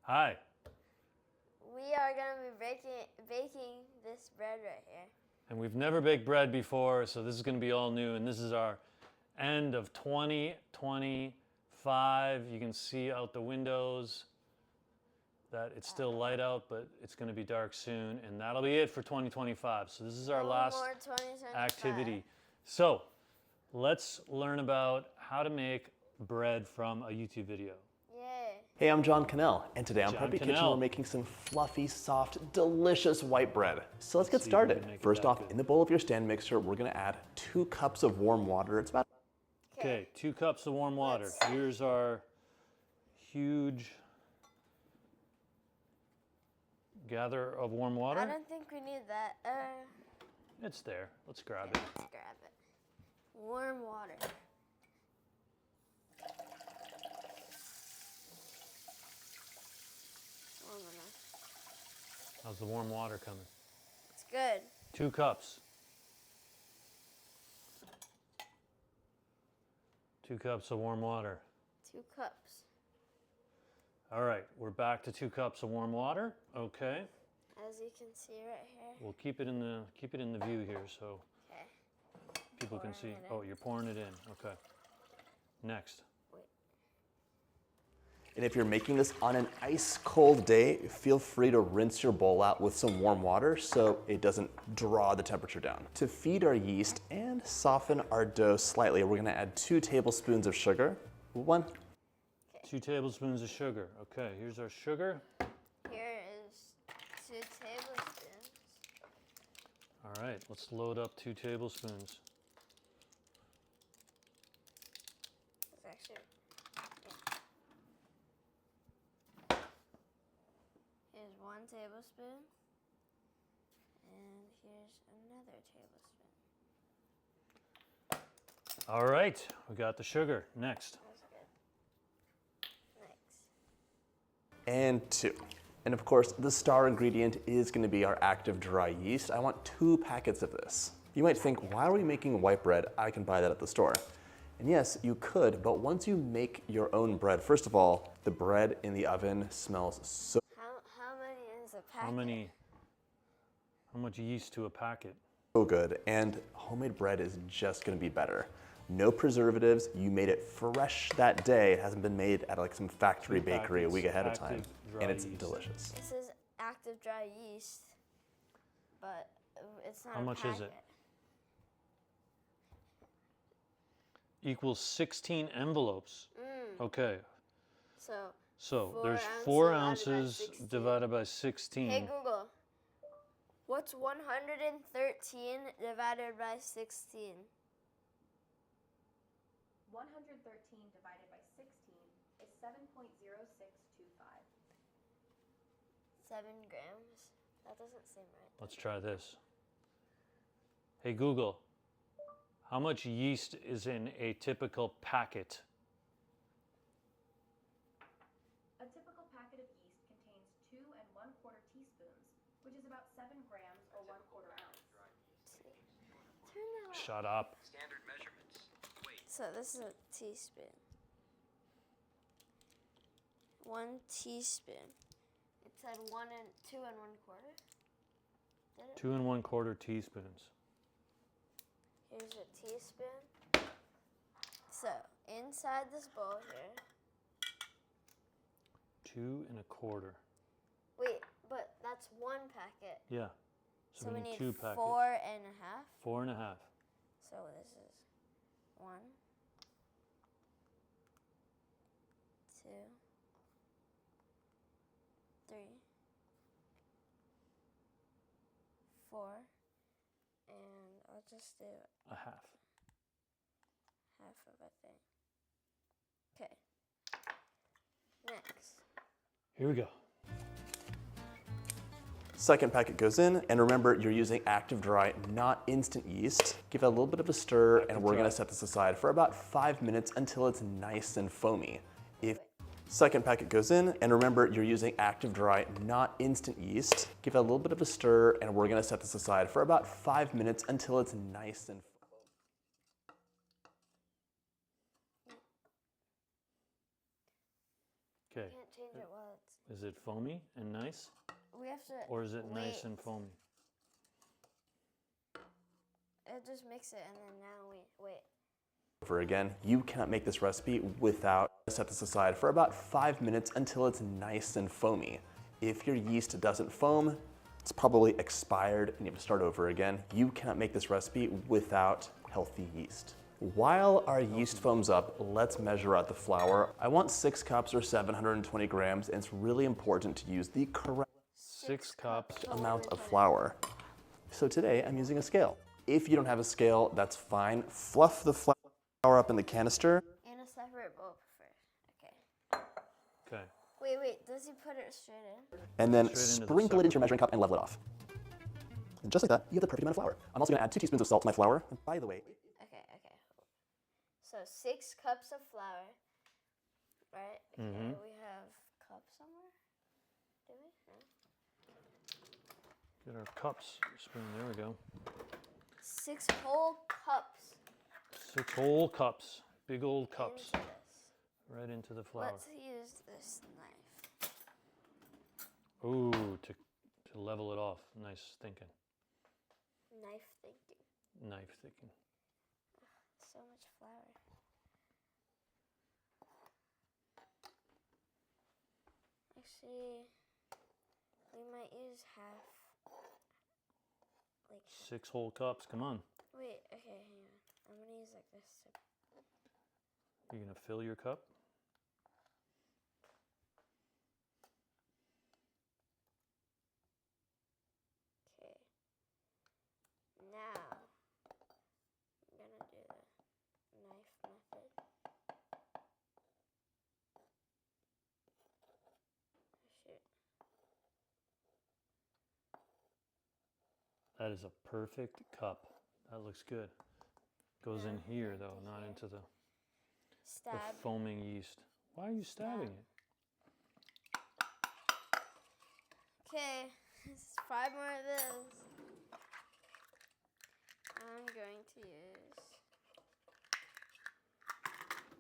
Hi. We are going to be baking this bread right here. And we've never baked bread before, so this is going to be all new. And this is our end of 2025. You can see out the windows that it's still light out, but it's going to be dark soon. And that'll be it for 2025. So this is our last activity. So let's learn about how to make bread from a YouTube video. Yay. Hey, I'm John Cannell, and today on Preppy Kitchen we're making some fluffy, soft, delicious white bread. So let's get started. First off, in the bowl of your stand mixer, we're gonna add 2 cups of warm water. It's about... Okay, 2 cups of warm water. Here's our huge gather of warm water. I don't think we need that. It's there. Let's grab it. Let's grab it. Warm water. How's the warm water coming? It's good. 2 cups. 2 cups of warm water. 2 cups. All right, we're back to 2 cups of warm water. Okay. As you can see right here. We'll keep it in the view here so people can see. Oh, you're pouring it in. Okay. Next. And if you're making this on an ice cold day, feel free to rinse your bowl out with some warm water so it doesn't draw the temperature down. To feed our yeast and soften our dough slightly, we're gonna add 2 tablespoons of sugar. 1. 2 tablespoons of sugar. Okay, here's our sugar. Here is 2 tablespoons. All right, let's load up 2 tablespoons. It's actually... Here's 1 tablespoon, and here's another tablespoon. All right, we got the sugar. Next. That's good. Next. And 2. And of course, the star ingredient is gonna be our active dry yeast. I want 2 packets of this. You might think, why are we making white bread? I can buy that at the store. And yes, you could, but once you make your own bread, first of all, the bread in the oven smells so... How many is a packet? How much yeast to a packet? So good, and homemade bread is just gonna be better. No preservatives, you made it fresh that day. It hasn't been made at like some factory bakery a week ahead of time, and it's delicious. This is active dry yeast, but it's not How much is it? Equals 16 envelopes. Okay. So there's 4 ounces divided by 16. Hey Google, what's 113 divided by 16? 113 divided by 16 is 7.0625. 7 grams? That doesn't seem right. Let's try this. Hey Google, how much yeast is in a typical packet? A typical packet of yeast contains 2 1/4 teaspoons, which is about 7 grams or 1/4 ounce. Turn that off. Shut up. Standard measurements. Wait. So this is a teaspoon. 1 teaspoon. It said 2 1/4. 2 1/4 teaspoons. Here's a teaspoon. So inside this bowl here. 2 1/4. Wait, but that's 1 packet. Yeah. So we need 2 packets. 4 1/2. 4 1/2. So this is 1, 2, 3, 4, and I'll just do A half. half of a thing. Okay. Next. Here we go. Second packet goes in, and remember, you're using active dry, not instant yeast. Give it a little bit of a stir, and we're gonna set this aside for about 5 minutes until it's nice and foamy. Second packet goes in, and remember, you're using active dry, not instant yeast. Give it a little bit of a stir, and we're gonna set this aside for about 5 minutes until it's nice and foamy. Okay. Can't change it while it's Is it foamy and nice? We have to. Or is it nice wait. and foamy? Just mix it and then now we wait. Over again, you cannot make this recipe without set this aside for about 5 minutes until it's nice and foamy. If your yeast doesn't foam, it's probably expired and you have to start over again. You cannot make this recipe without healthy yeast. While our yeast foams up, let's measure out the flour. I want 6 cups or 720 grams, and it's really important to use the correct 6 cups. amount of flour. So today I'm using a scale. If you don't have a scale, that's fine. Fluff the flour up in the canister. In a separate bowl first. Okay. Okay. Wait. Does he put it straight in? And then Straight into the sprinkle it into your separate measuring cup and level it off. And just like that, you have the perfect amount of flour. I'm also going to add 2 teaspoons of salt to my flour. And by the way, Okay. So 6 cups of flour. Right? Okay. Mhm. We have cups somewhere? Do we? No. Get our cups. Spoon. There we go. 6 whole cups. 6 whole cups. Big old cups. Into this. Right into the flour. Let's use this knife. Ooh, to level it off. Nice thinking. Knife thinking. Knife thinking. So much flour. Actually, we might use half. Like, 6 whole cups. Come on. wait, okay, hang on. I'm gonna use like this. You're going to fill your cup. Okay. Now, I'm gonna do the knife method. Shoot. That is a perfect cup. That looks good. Goes in Yeah, here right though, in not here. into the Stab. foaming yeast. Why are you stabbing Stab. it? Okay, 5 more of those. I'm going to use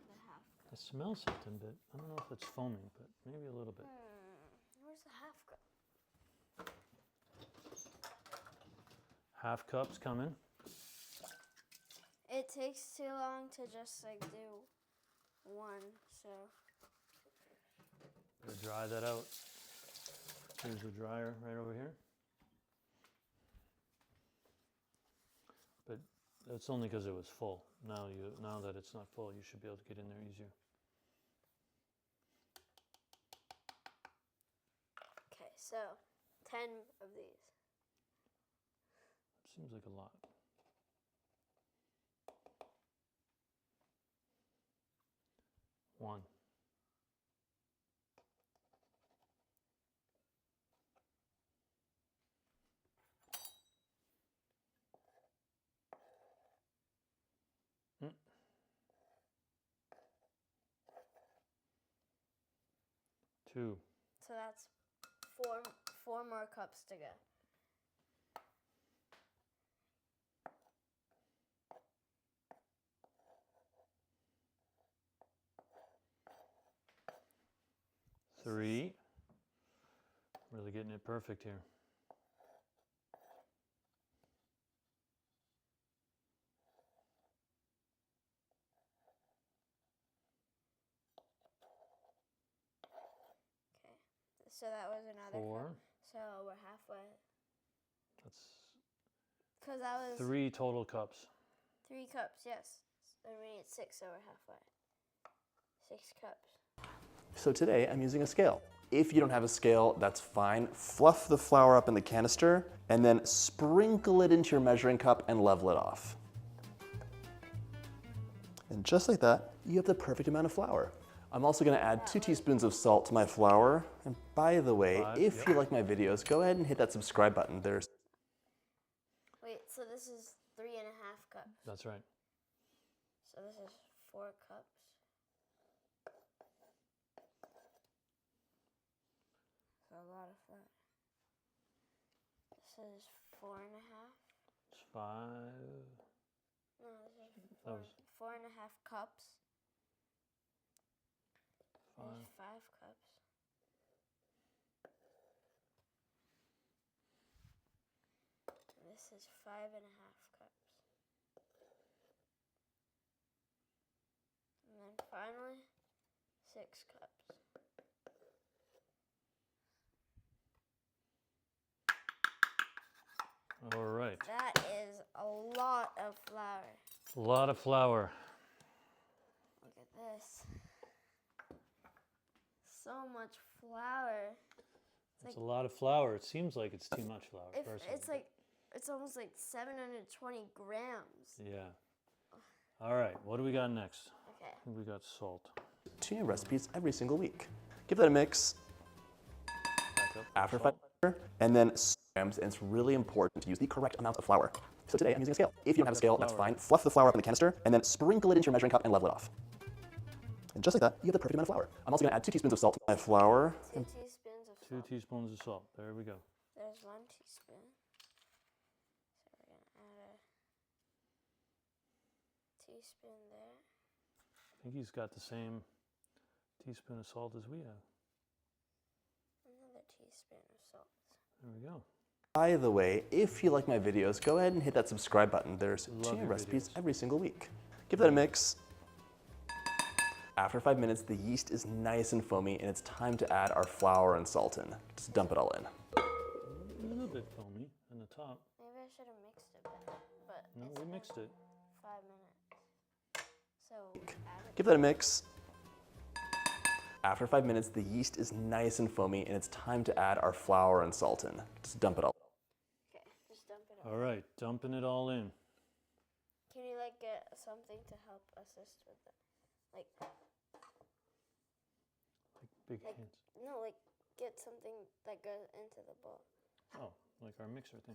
the half cup. I smell something, but I don't know if it's foaming, but maybe a little bit. Where's the half cup? Half cup's coming. It takes too long to just like do one, so. Gonna dry that out. Here's a dryer right over here. But that's only because it was full. Now that it's not full, you should be able to get in there easier. Okay, so 10 of these. Seems like a lot. One. Two. So that's four more cups to go. Three. Really getting it perfect here. Okay, so that was another Four. cup. So we're halfway. That's Because that was 3 total cups. 3 cups, yes. And we need 6, so we're halfway. 6 cups. So today I'm using a scale. If you don't have a scale, that's fine. Fluff the flour up in the canister and then sprinkle it into your measuring cup and level it off. And just like that, you have the perfect amount of flour. I'm also gonna add 2 teaspoons of salt to my flour. And by the way, 5, if yep. you like my videos, go ahead and hit that subscribe button. There's Wait, so this is 3.5 cups. That's right. So this is 4 cups. So a lot of flour. This is 4.5. It's 5. No, this is That was 4.5 cups. 5. There's 5 cups. this is 5.5 cups. And then finally, 6 cups. All right. That is a lot of flour. A lot of flour. Look at this. So much flour. It's a lot of flour. It seems like it's too much flour. Personally. It's almost like 720 grams. Yeah. All right. What do we got next? Okay. I think we got salt. 2 new recipes every single week. Give that a mix Back up. after Salt. 5 and then grams, and it's really important to use the correct amount of flour. So today I'm using a scale. If you don't have a scale, that's fine. Fluff the flour up in the canister and then sprinkle it into your measuring cup and level it off. And just like that, you have the perfect amount of flour. I'm also going to add 2 teaspoons of salt to my flour. 2 teaspoons of 2 salt. teaspoons of salt. There we go. There's 1 teaspoon. So we're going to add a teaspoon there. I think he's got the same teaspoon of salt as we have. Another teaspoon of salt. There we go. By the way, if you like my videos, go ahead and hit that subscribe button. There's Love 2 new your recipes videos. every single week. Give that a mix. After 5 minutes, the yeast is nice and foamy, and it's time to add our flour and salt in. Just dump it all in. A little bit foamy on the top. Maybe I should have mixed it better, but No, it's we been mixed it. 5 minutes. So add it. Give that a mix. After 5 minutes, the yeast is nice and foamy, and it's time to add our flour and salt in. Just dump it all. Okay, just dump it all. All right, dumping it all in. Can you like get something to help assist with it? Like Big Like- hands. no, like get something that goes into the bowl. Oh, like our mixer thing.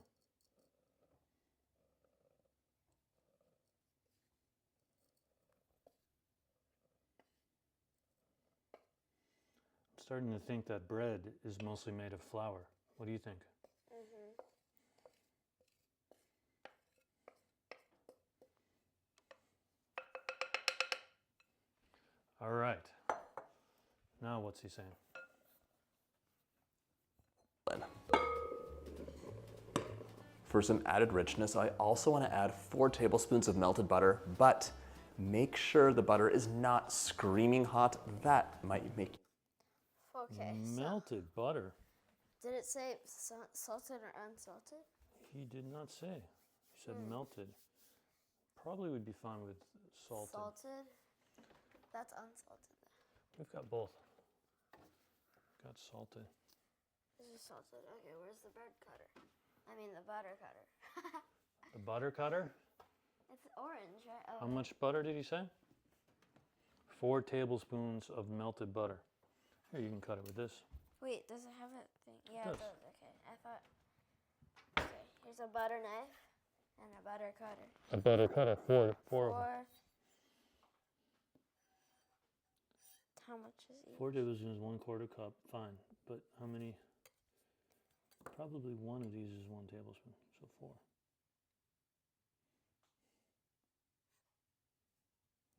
I'm starting to think that bread is mostly made of flour. What do you think? Mhm. All right. Now what's he saying? For some added richness, I also want to add 4 tablespoons of melted butter, but make sure the butter is not screaming hot. That might make Okay. Melted butter. So, did it say salted or unsalted? He did not say. He said melted. Probably would be fine with salted. Salted. That's unsalted. We've got both. Got salted. This is salted. Okay, where's the bread cutter? I mean the butter cutter. The butter cutter? It's orange, right? Oh. How much butter did he say? 4 tablespoons of melted butter. Here, you can cut it with this. Wait, does it have a thing? Yeah, does. it does. Okay, I thought. Okay, here's a butter knife and a butter cutter. A butter cutter, 4 of them. 4. How much is each? 4 tablespoons, 1/4 cup, fine. But how many? Probably one of these is 1 tablespoon, so 4.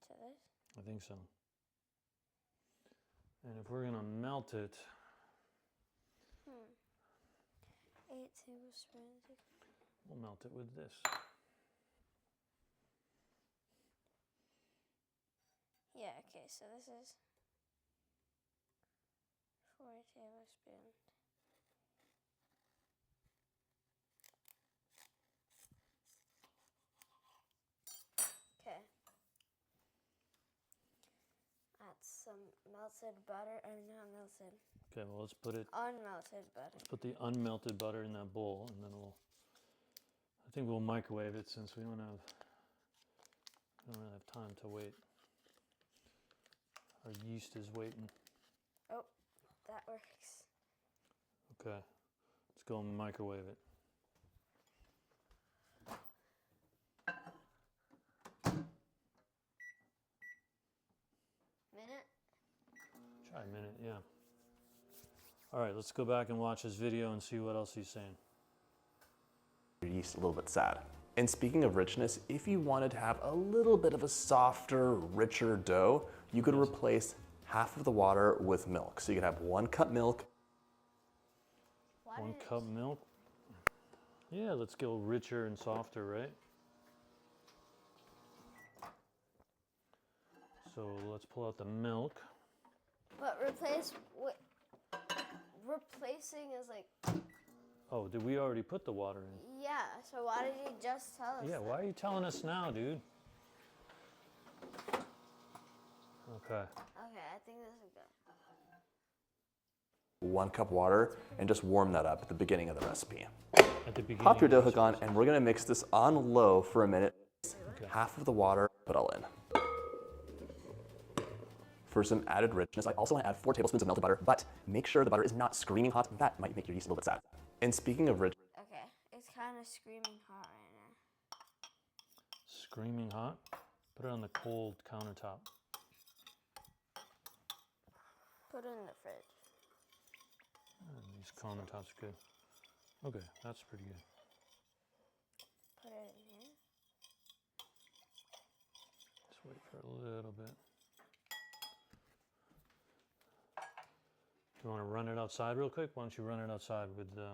To this? I think so. And if we're gonna melt it, 8 tablespoons. we'll melt it with this. Yeah, okay, so this is 4 tablespoons. Okay. Add some melted butter, or not melted, Okay, well let's put unmelted butter. put the unmelted butter in that bowl, and then I think we'll microwave it since we don't really have time to wait. Our yeast is waiting. Oh, that works. Okay, let's go and microwave it. Minute? Try a minute, yeah. All right, let's go back and watch this video and see what else he's saying. your yeast a little bit sad. And speaking of richness, if you wanted to have a little bit of a softer, richer dough, you could replace half of the water with milk. So you could have 1 cup milk. Why 1 did it- cup milk. Yeah, let's go richer and softer, right? So let's pull out the milk. But replacing is like, Oh, did we already put the water in? yeah, so why did you just tell us Yeah, that? why are you telling us now, dude? Okay. Okay, I think this is good. 1 cup water, and just warm that up at the beginning of the recipe. At the beginning. Pop your dough of hook on, and we're gonna mix this on low for a minute. Okay. Half of the water, put all in. For some added richness, I also want to add 4 tablespoons of melted butter, but make sure the butter is not screaming hot. That might make your yeast a little bit sad. And speaking of rich, Okay, it's kind of screaming hot right now. Screaming hot. Put it on the cold countertop. Put it in the fridge. These countertops are good. Okay, that's pretty good. Put it in here. Just wait for a little bit. Do you want to run it outside real quick? Why don't you run it outside with the...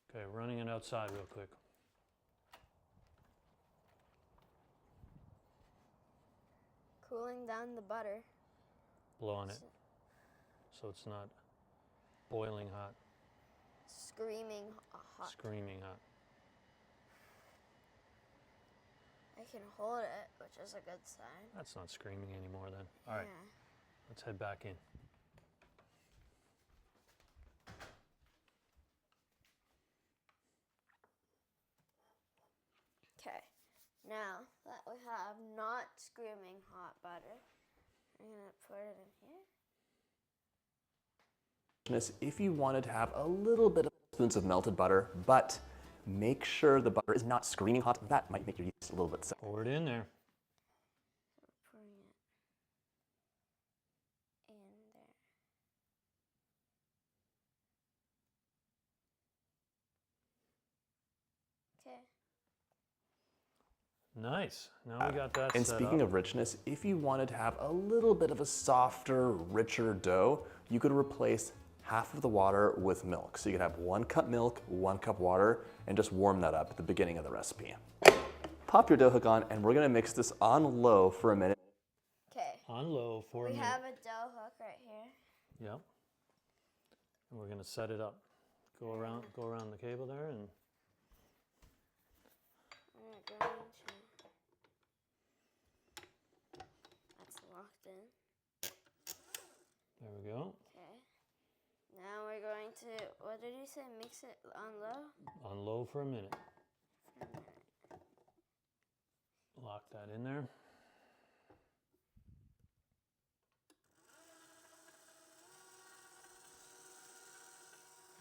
Okay, running it outside real quick. Cooling down the butter. Blow on it. So it's not boiling hot, Screaming hot. screaming hot. I can hold it, which is a good sign. That's not screaming anymore then. All right, Yeah. let's head back in. Okay, now that we have not screaming hot butter, I'm gonna put it in here. if you wanted to have a little bit of spoons of melted butter, but make sure the butter is not screaming hot. That might make your yeast a little bit sad. Pour it in there. So we're pouring it in there. Okay. Nice. Now we got that And set speaking up. of richness, if you wanted to have a little bit of a softer, richer dough, you could replace half of the water with milk. So you could have 1 cup milk, 1 cup water, and just warm that up at the beginning of the recipe. Pop your dough hook on, and we're gonna mix this on low for a minute. Okay. On low for a We minute. have a dough hook right here. Yep. And we're gonna set it up. Go around the cable there, and We're going to. That's locked in. there we go. Okay. Now we're going to. What did you say? Mix it on low. On low for a minute. For a minute. Lock that in there.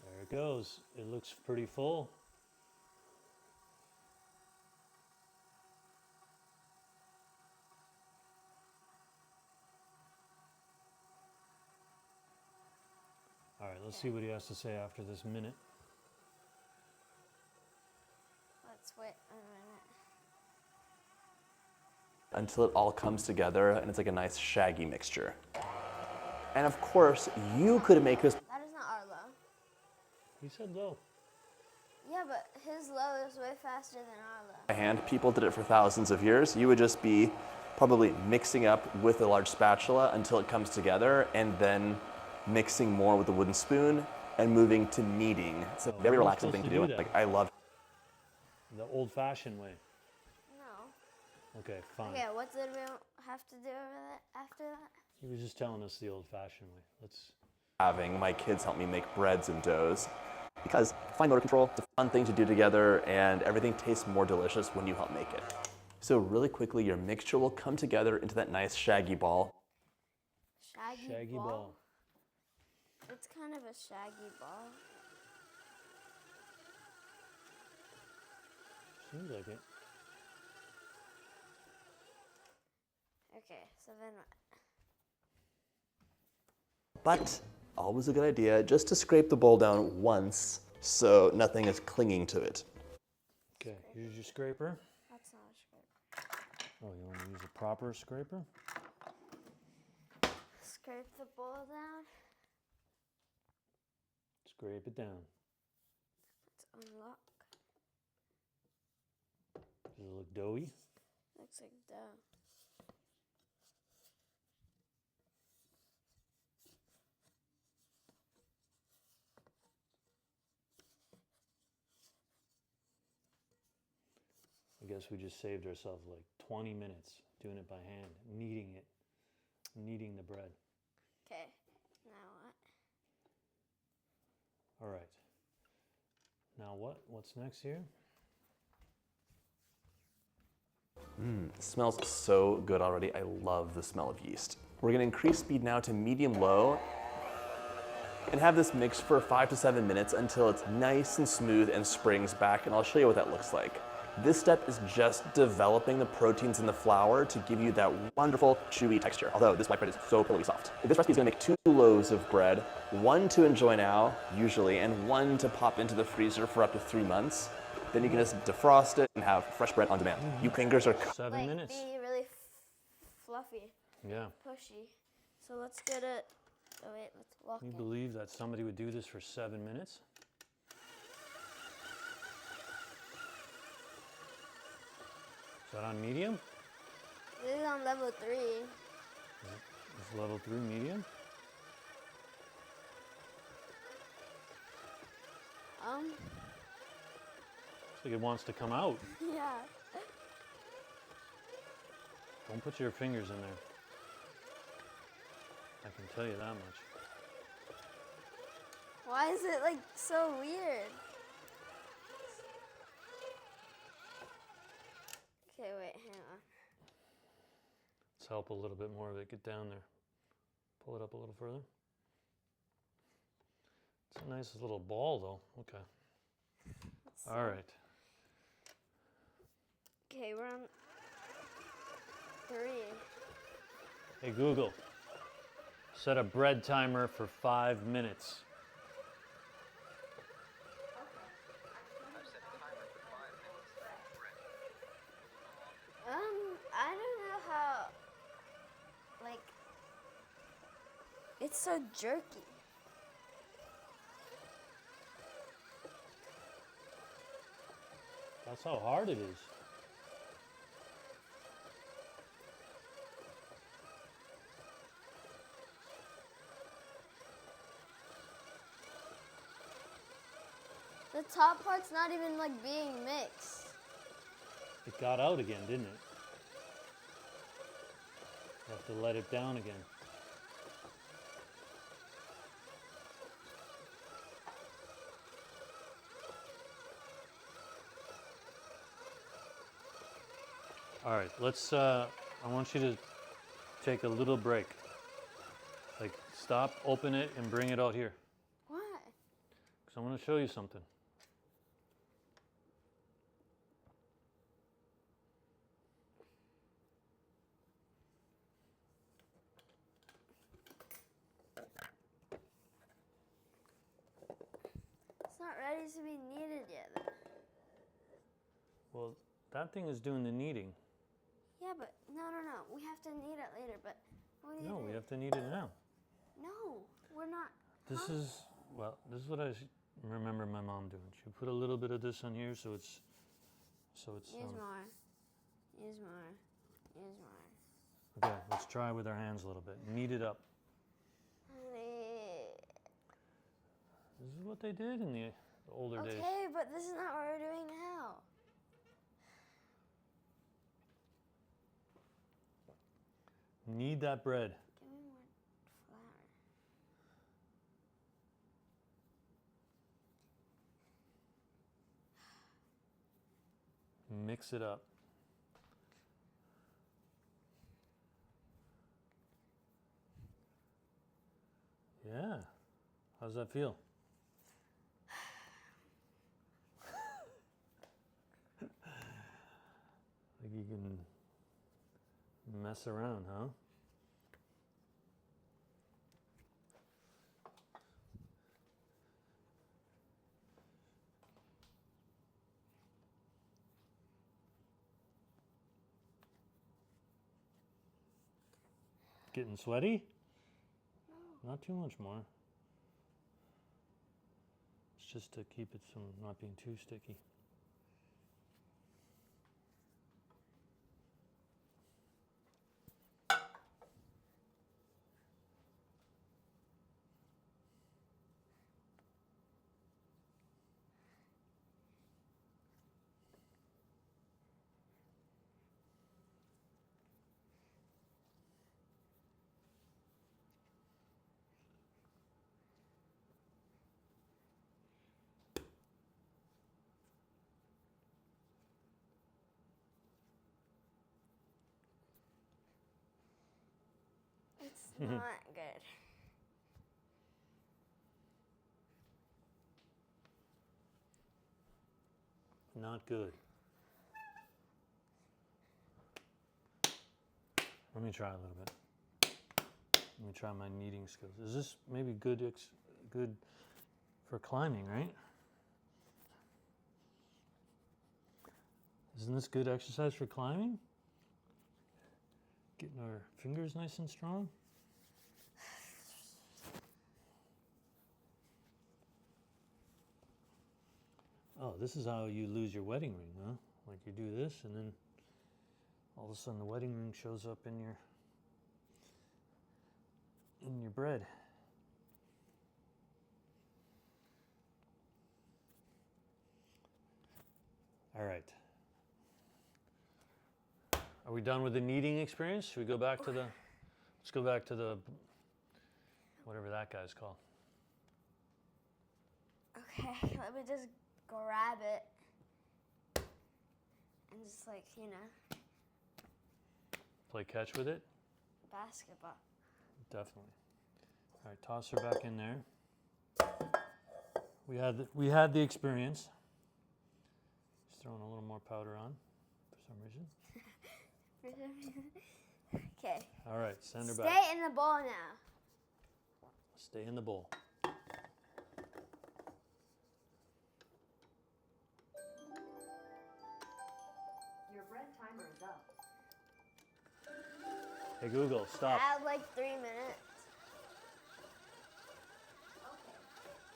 There it goes. It looks pretty full. All right, let's see what he has to say after this minute. Let's wait a minute. Until it all comes together and it's like a nice shaggy mixture. And of course, you could make this That is not our low. He said low. Yeah, but his low is way faster than our low. by hand. People did it for thousands of years. You would just be probably mixing up with a large spatula until it comes together, and then mixing more with a wooden spoon and moving to kneading. It's a Oh, very we're not relaxing thing to supposed to do. do that. Like, I love The old-fashioned way. No. Okay, fine. Okay, what did we have to do over that after that? He was just telling us the old-fashioned way. Let's. having my kids help me make breads and doughs, because fine motor control, it's a fun thing to do together, and everything tastes more delicious when you help make it. So really quickly, your mixture will come together into that nice shaggy ball. Shaggy ball. It's kind of a shaggy ball. Seems like it. Okay, so then what? But always a good idea just to scrape the bowl down once so nothing is clinging to it. Okay, here's your scraper. That's not a scraper. Oh, you want to use a proper scraper? scrape the bowl down. Scrape it down. Let's unlock. Does it look doughy? Looks like dough. I guess we just saved ourselves like 20 minutes doing it by hand, kneading it, kneading the bread. Okay, now what? All right. Now what's next here? It smells so good already. I love the smell of yeast. We're gonna increase speed now to medium-low and have this mix for 5 to 7 minutes until it's nice and smooth and springs back, and I'll show you what that looks like. This step is just developing the proteins in the flour to give you that wonderful chewy texture, although this white bread is so pillowy soft. This recipe is gonna make 2 loaves of bread, 1 to enjoy now, usually, and 1 to pop into the freezer for up to 3 months. Then you can just defrost it and have fresh bread on demand. You fingers are 7 minutes. Be really fluffy, Yeah. pushy. So let's get it. Oh wait, let's walk Can you in. believe that somebody would do this for 7 minutes? Is that on medium? This is on level 3. Is level 3 medium? Looks like it wants to come out. Yeah. Don't put your fingers in there. I can tell you that much. Why is it like so weird? Okay, wait, hang on. Let's help a little bit more of it. Get down there. Pull it up a little further. It's a nice little ball though. Okay. All right. Okay, we're on 3. Hey Google, set a bread timer for 5 minutes. I've set a timer for 5 minutes. I don't know how, like, it's so jerky. That's how hard it is. The top part's not even like being mixed. It got out again, didn't it? You have to let it down again. All right, let's, I want you to take a little break. Like, stop, open it, and bring it out here. Why? Because I want to show you something. It's not ready to be kneaded yet. Then. Well, that thing is doing the kneading. Yeah, but no. We have to knead it later. But what do you No, think? we have to knead it now. No, we're not. This is, well, this is what I remember my mom doing. She put a little bit of this on here so it's Use more. Use more. Use more. okay, let's try with our hands a little bit. Knead it up. This is what they did in the older days. Okay, but this is not what we're doing now. Knead that bread. Give me more flour. Mix it up. Yeah. How's that feel? Like you can mess around, huh? Getting sweaty? Not too much more. It's just to keep it from not being too sticky. It's not good. Not good. Let me try a little bit. Let me try my kneading skills. Is this maybe good for climbing, right? Isn't this good exercise for climbing? Getting our fingers nice and strong. Oh, this is how you lose your wedding ring, huh? Like you do this and then all of a sudden the wedding ring shows up in your bread. All right. Are we done with the kneading experience? Should we go back to let's go back to the, whatever that guy's called. Okay, let me just grab it and just like, Play catch with it? basketball. Definitely. All right, toss her back in there. We had the experience. Just throwing a little more powder on for some reason. Okay. All right, send her back. Stay in the bowl now. Stay in the bowl. Your bread timer is up. Hey Google, stop. I have like 3 minutes. Okay.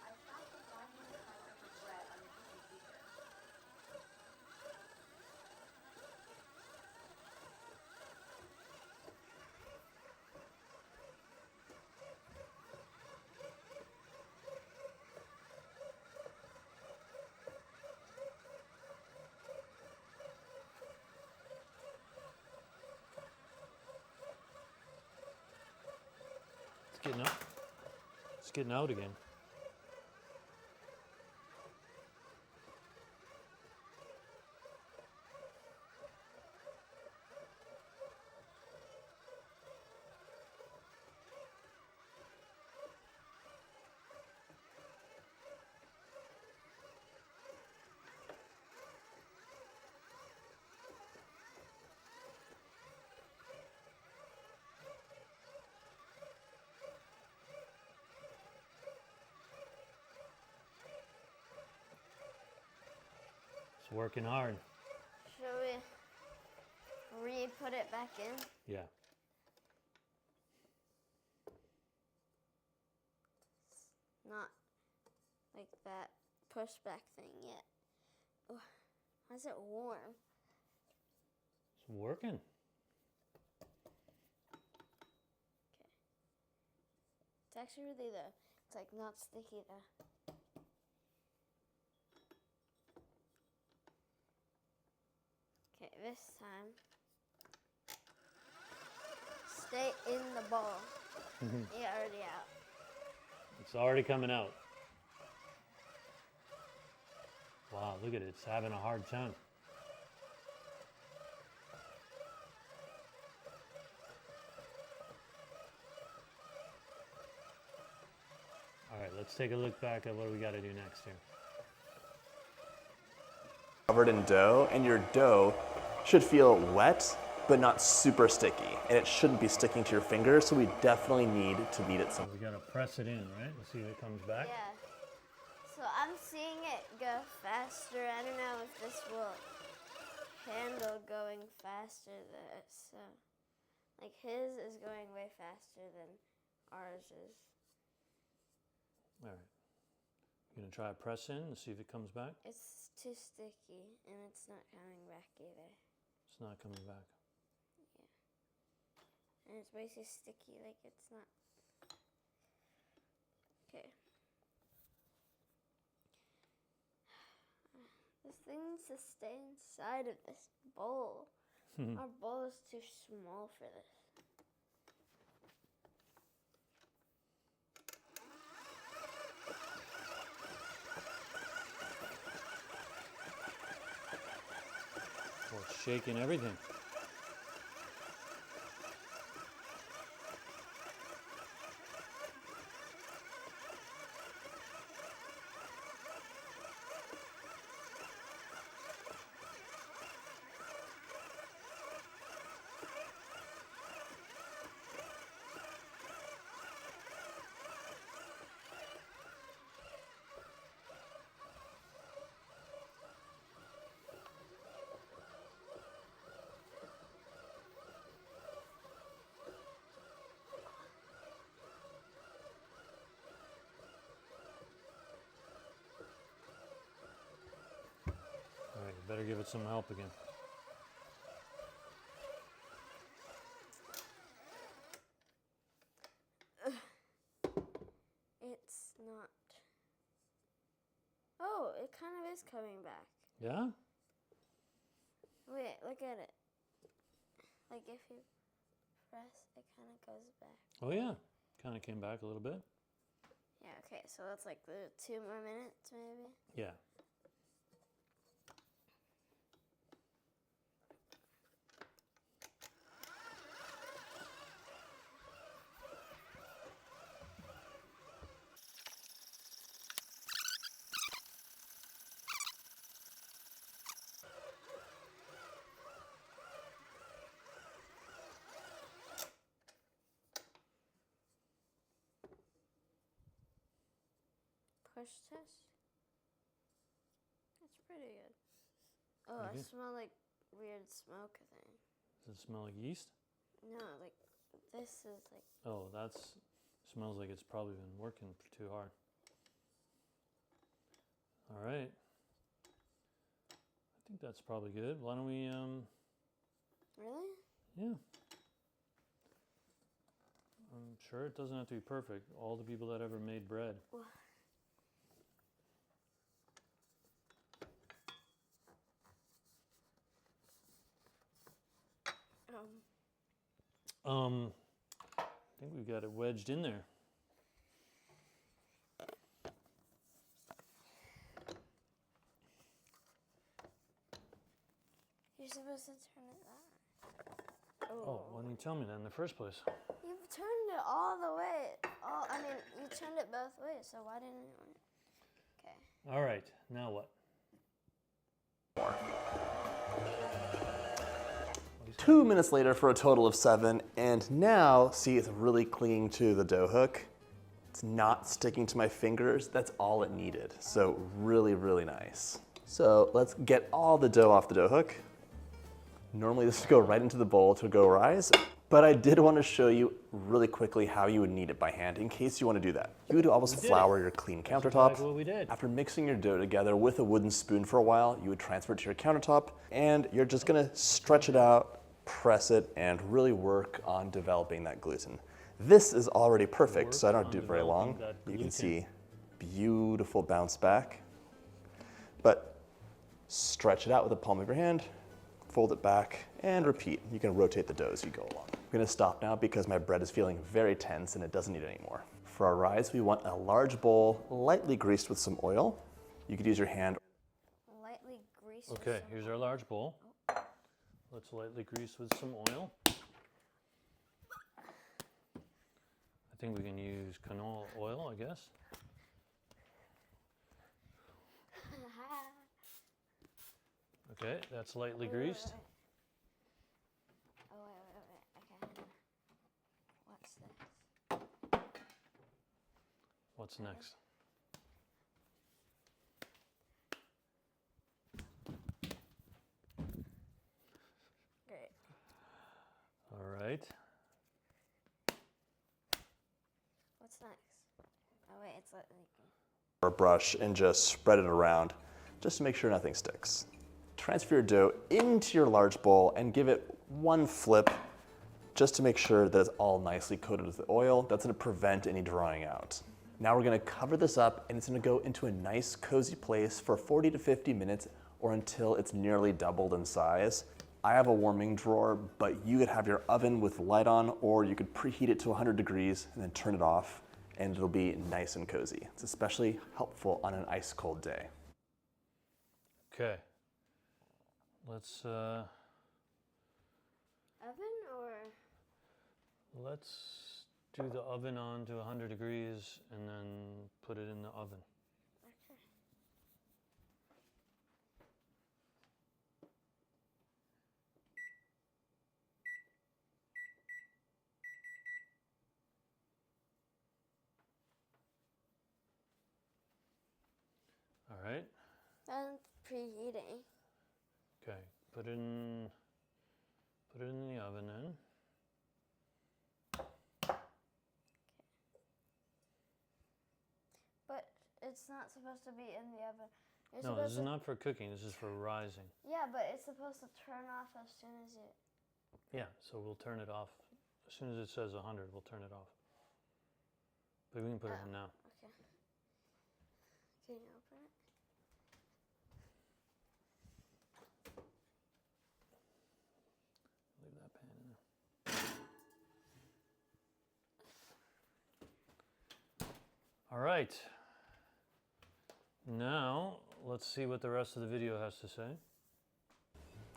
I stopped the 5-minute timer for bread on your kitchen speaker. It's getting out. It's getting out again. It's working hard. Should we re-put it back in? Yeah. Not like that pushback thing yet. Ugh, why is it warm? It's working. It's actually really it's like not sticky though. Okay, this time, stay in the bowl. Yeah, already out. It's already coming out. Wow, look at it. It's having a hard time. All right, let's take a look back at what we got to do next here. Covered in dough, and your dough should feel wet but not super sticky, and it shouldn't be sticking to your fingers, so we definitely need to knead it some. We got to press it in, right? Let's see if it comes back. Yeah. So I'm seeing it go faster. I don't know if this will handle going faster. So, like his is going way faster than ours is. All right. You gonna try to press in and see if it comes back? It's too sticky and it's not coming back either. It's not coming back. And it's way too sticky, like it's not. Okay. This thing needs to stay inside of this bowl. Our bowl is too small for this. Well, it's shaking everything. All right, you better give it some help again. It's not. Oh, it kind of is coming back. Yeah? Wait, look at it. Like if you press, it kind of goes back. Oh yeah, kind of came back a little bit. Yeah, okay, so that's like the 2 more minutes maybe. Yeah. Push test. That's pretty good. Oh, Pretty I good. smell like weird smoke thing. Does it smell like yeast? No, like this is like. Oh, that's smells like it's probably been working too hard. All right. I think that's probably good. Why don't we Really? yeah. I'm sure it doesn't have to be perfect. All the people that ever made bread. I think we've got it wedged in there. You're supposed to turn it that. Oh, why didn't you tell me that in the first place? You've turned it all the way. I mean, you turned it both ways, so why didn't you? Okay. All right, now what? 2 minutes later for a total of 7, and now, see, it's really clinging to the dough hook. It's not sticking to my fingers. That's all it needed. So really, really nice. So let's get all the dough off the dough hook. Normally this would go right into the bowl to go rise, but I did want to show you really quickly how you would knead it by hand in case you want to do that. You would always flour your clean countertop. Exactly what we did. After mixing your dough together with a wooden spoon for a while, you would transfer it to your countertop, and you're just going to stretch it out, press it, and really work on developing that gluten. This is already perfect, so I don't do it very long. You can see beautiful bounce back. But stretch it out with the palm of your hand, fold it back, and repeat. You can rotate the dough as you go along. I'm gonna stop now because my bread is feeling very tense and it doesn't need it anymore. For our rise, we want a large bowl, lightly greased with some oil. You could use your hand. Lightly grease. Okay, here's our large bowl. Let's lightly grease with some oil. I think we can use canola oil, I guess. Okay, that's lightly greased. Oh, wait. Okay. What's this? What's next? Great. All right. What's next? Oh, wait, it's slightly leaking. Or a brush and just spread it around just to make sure nothing sticks. Transfer your dough into your large bowl and give it one flip just to make sure that it's all nicely coated with the oil. That's gonna prevent any drying out. Now we're gonna cover this up and it's gonna go into a nice cozy place for 40 to 50 minutes or until it's nearly doubled in size. I have a warming drawer, but you could have your oven with the light on, or you could preheat it to 100 degrees and then turn it off, and it'll be nice and cozy. It's especially helpful on an ice cold day. Okay. Let's Oven or? let's do the oven on to 100 degrees and then put it in the oven. Okay. All right. That's preheating. Okay. Put it in the oven then. But it's not supposed to be in the oven. You're No, supposed this is not for cooking. This is for rising. Yeah, but it's supposed to turn off as soon as it. Yeah, so we'll turn it off. As soon as it says 100, we'll turn it off. But we can put it in now. Okay. Can you open it? Leave that pan in there. All right. Now, let's see what the rest of the video has to say.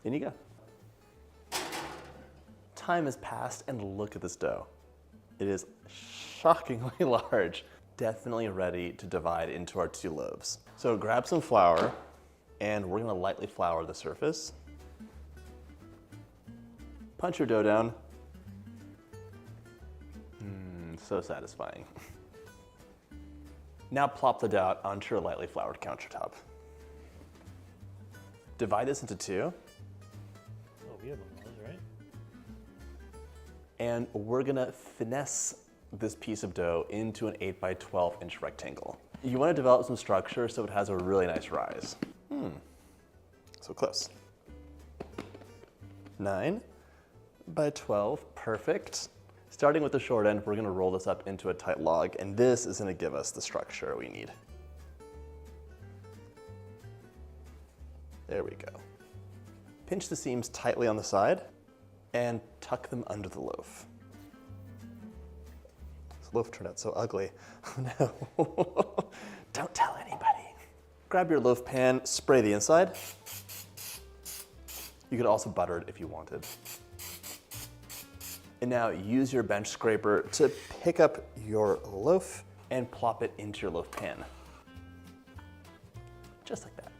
In you go. Time has passed and look at this dough. It is shockingly large. Definitely ready to divide into our 2 loaves. So grab some flour and we're gonna lightly flour the surface. Punch your dough down. So satisfying. Now plop the dough out onto your lightly floured countertop. Divide this into 2. Oh, we have one of those, right? And we're gonna finesse this piece of dough into an 8 by 12 inch rectangle. You wanna develop some structure so it has a really nice rise. So close. 9 by 12, perfect. Starting with the short end, we're gonna roll this up into a tight log, and this is gonna give us the structure we need. There we go. Pinch the seams tightly on the side and tuck them under the loaf. This loaf turned out so ugly. Oh no. Don't tell anybody. Grab your loaf pan, spray the inside. You could also butter it if you wanted. And now use your bench scraper to pick up your loaf and plop it into your loaf pan. Just like that.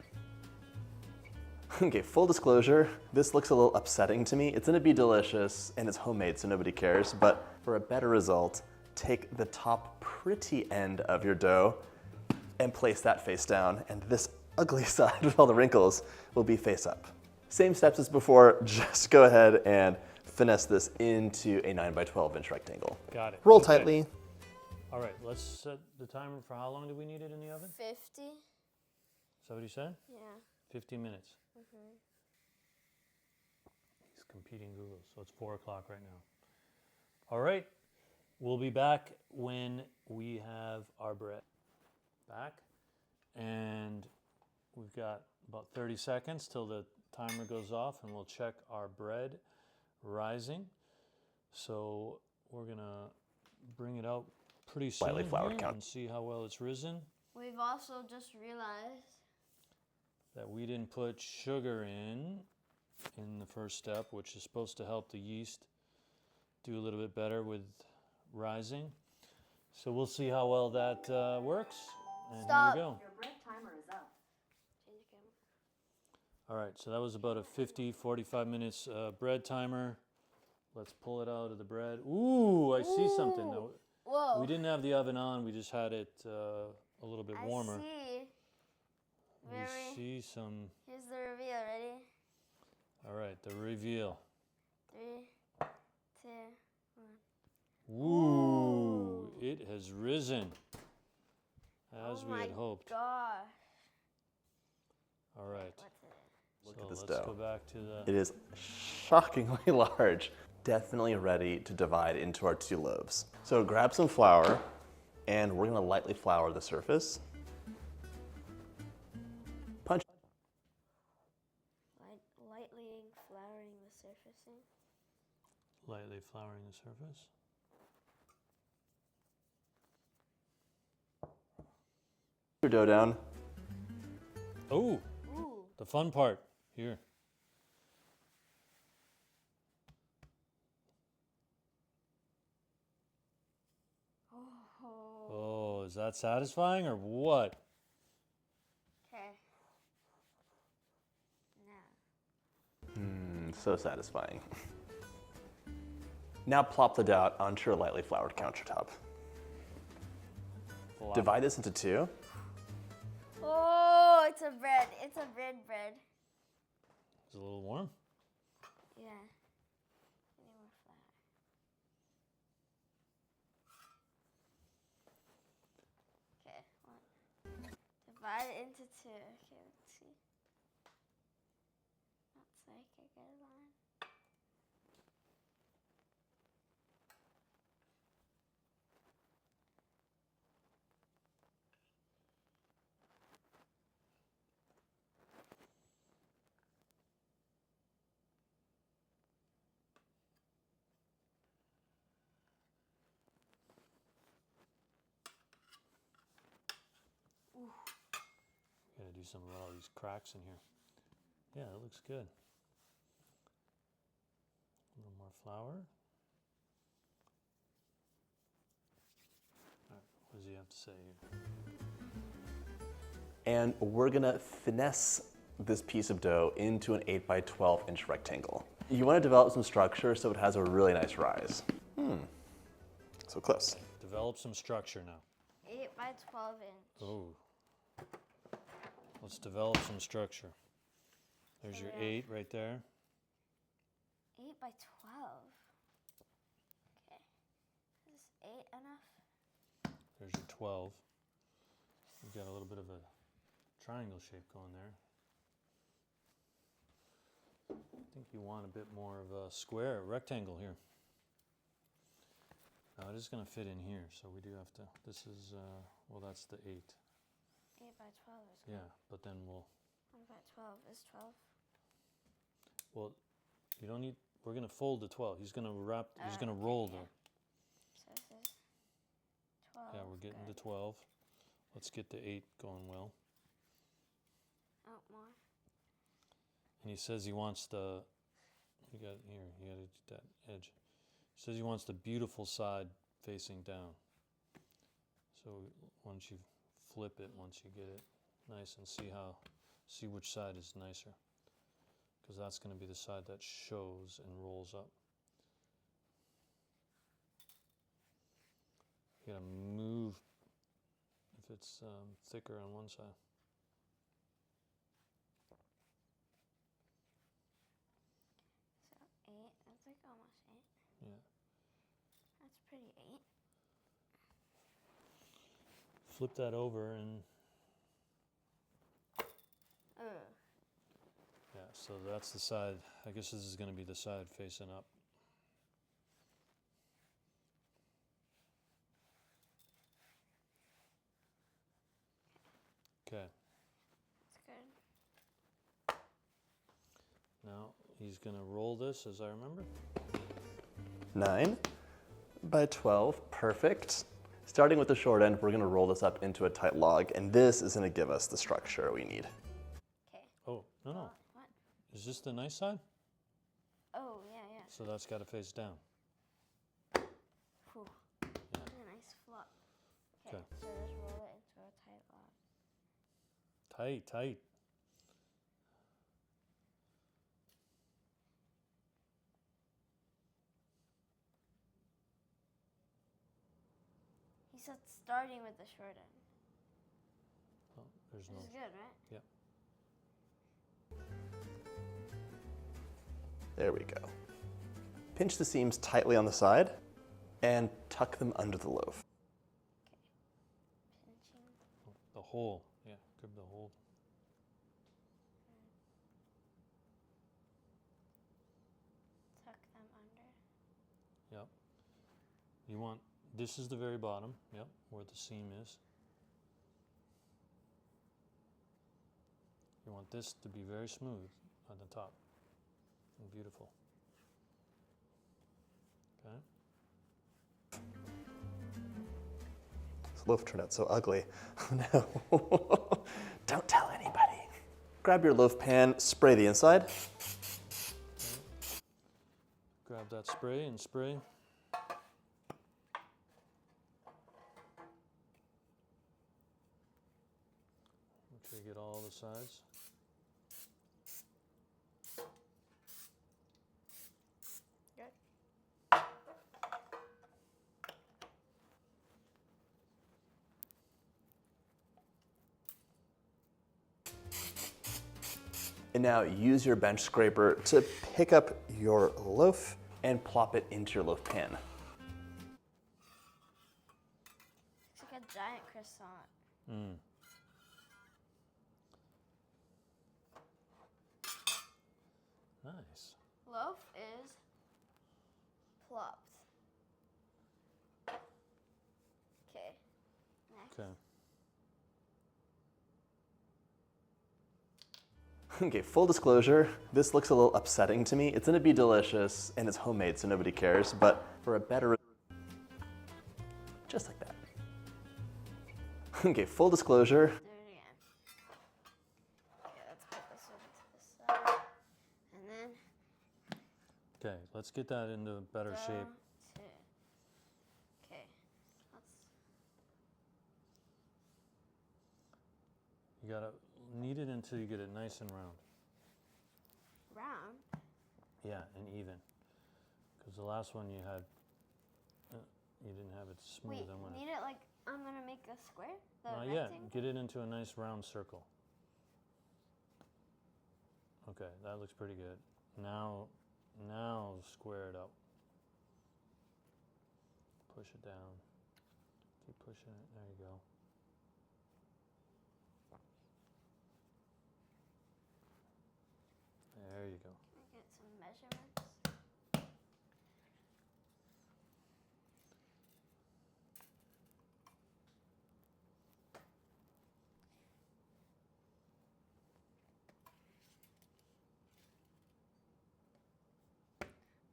Okay, full disclosure, this looks a little upsetting to me. It's gonna be delicious and it's homemade so nobody cares, but for a better result, take the top pretty end of your dough and place that face down, and this ugly side with all the wrinkles will be face up. Same steps as before, just go ahead and finesse this into a 9 by 12 inch rectangle. Got it. Roll Okay. tightly. All right, let's set the timer for how long do we need it in the oven? 50? Is that what you said? Yeah. 50 minutes. He's competing Google, so it's 4 o'clock right now. All right, we'll be back when we have our bread back. And we've got about 30 seconds till the timer goes off, and we'll check our bread rising. So we're gonna bring it out pretty soon Lightly floured here count. and see how well it's risen. We've also just realized That we didn't put sugar in the first step, which is supposed to help the yeast do a little bit better with rising. So we'll see how well that works. And Stop. here we go. Your bread timer is up. change the camera. All right, so that was about a 50, 45 minutes bread timer. Let's pull it out of the bread. Ooh, I see something. Now, Whoa. we didn't have the oven on. We just had it a little bit warmer. I see. We see some. Here's the reveal. Ready? All right, the reveal. 3, 2, 1. Ooh, it has risen. as we had hoped. Gosh. All right. What's in it? Look So at this let's dough. go back to the. It is shockingly large. Definitely ready to divide into our 2 loaves. So grab some flour, and we're gonna lightly flour the surface. Punch. Lightly flouring the surfacing. Lightly flouring the surface. Your dough down. Oh, Ooh. the fun part here. Oh, is that satisfying or what? Okay. Now. So satisfying. Now plop the dough onto your lightly floured countertop. Flop. Divide this into 2. Oh, it's a bread. It's a bread. Is it a little warm? Yeah. Any more flour? Okay, 1. Divide it into 2. Okay, let's see. That's like a good line. Gotta do some of all these cracks in here. Yeah, that looks good. A little more flour. All right, what does he have to say here? And we're gonna finesse this piece of dough into an 8 by 12 inch rectangle. You wanna develop some structure so it has a really nice rise. So close. Develop some structure now. 8 by 12 inch. Oh. Let's develop some structure. There's your 8 right there. 8 by 12. Okay. Is 8 enough? There's your 12. You've got a little bit of a triangle shape going there. I think you want a bit more of a square, rectangle here. Now it is going to fit in here, so we do have to, this is, well, that's the 8. 8 by 12 is good. Yeah, but then we'll, 1 by 12 is 12. well, you don't need, we're going to fold the 12. He's going to wrap, he's Oh, going to okay, roll yeah. the, So this is 12. yeah, we're getting good. the 12. Let's get the 8 going well. Oh, more. And he says he wants the, you got here, you got to do that edge. He says he wants the beautiful side facing down. So once you flip it, once you get it nice and see which side is nicer. Because that's going to be the side that shows and rolls up. You got to move if it's thicker on one side. So 8. That's like almost 8. Yeah. That's pretty 8. Flip that over and yeah, so that's the side. I guess this is going to be the side facing up. Okay. That's good. Now he's going to roll this, as I remember. 9 by 12, perfect. Starting with the short end, we're gonna roll this up into a tight log, and this is gonna give us the structure we need. Okay. Oh, no. What? Is this the nice side? Oh, yeah. So that's got to face down. Whew. Yeah. That's a nice flop. Okay. Okay. So just roll it into a tight log. Tight. He said starting with the short end. Oh, there's Which no. is good, right? Yep. There we go. Pinch the seams tightly on the side and tuck them under the loaf. Pinching. Oh, hole. Yeah, grab the hole. Tuck them under. Yep. You want, this is the very bottom, yep, where the seam is. You want this to be very smooth on the top and beautiful. Okay? This loaf turned out so ugly. No. Don't tell anybody. Grab your loaf pan, spray the inside. Grab that spray and spray. Make sure you get all the sides. Good. And now use your bench scraper to pick up your loaf and plop it into your loaf pan. It's like a giant croissant. Mm. Nice. Loaf is plopped. Okay. Next. Okay. Okay, full disclosure, this looks a little upsetting to me. It's gonna be delicious and it's homemade, so nobody cares, but for a better, just like that. Okay, full disclosure. Do it again. Okay, let's put this over to the side. And then Okay, let's get that into better go shape. to. Okay. Let's. You gotta knead it until you get it nice and round. Round. Yeah, and even. Because the last one you had, you didn't have it smooth. Wait, I'm gonna, need it like I'm gonna make a square? The not yet. rectangle? Get it into a nice round circle. Okay, that looks pretty good. Now square it up. Push it down. Keep pushing it. There you go. There you go. Can I get some measurements?